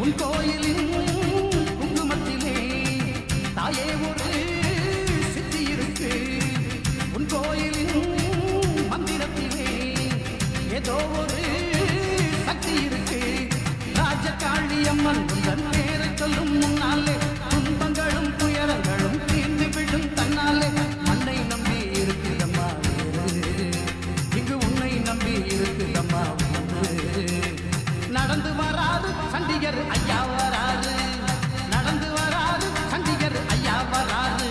உன் கோயிலின் குங்குமத்திலே தாயே ஒரு சித்தி இருக்கு. உன் கோயிலின் மந்திரத்திலே ஏதோ ஒரு சக்தி இருக்கு. ராஜகாளி அம்மன் உங்கள் பேரை சொல்லும் முன்னாலே துன்பங்களும் துயரங்களும் தீர்ந்து விடும் தன்னாலே. மண்ணை நம்பி இருக்குதம்மா வேறு, இங்கு உன்னை நம்பி இருக்குதம்மா ஒன்று. நடந்து வராது சண்டிகர் ஐயா வராது, நடந்து வராது சண்டிகர் ஐயா வராது.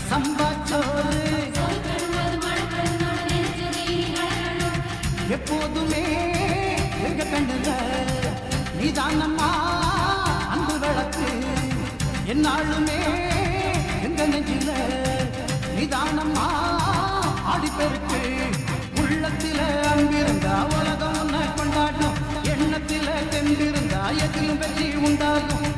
சம்பாச்சோறு எப்போதுமே எங்க கண்ணுல நீதானம்மா அன்பு விளக்கு. என்னாலுமே எங்க நெஞ்சில நீதானம்மா ஆடிப்பெருக்கு. உள்ளத்தில அன்பிருந்தா உலகம் உன்னை கொண்டாடும், எண்ணத்தில தெம்பிருந்தா எதிலும் வெற்றி உண்டாகும்.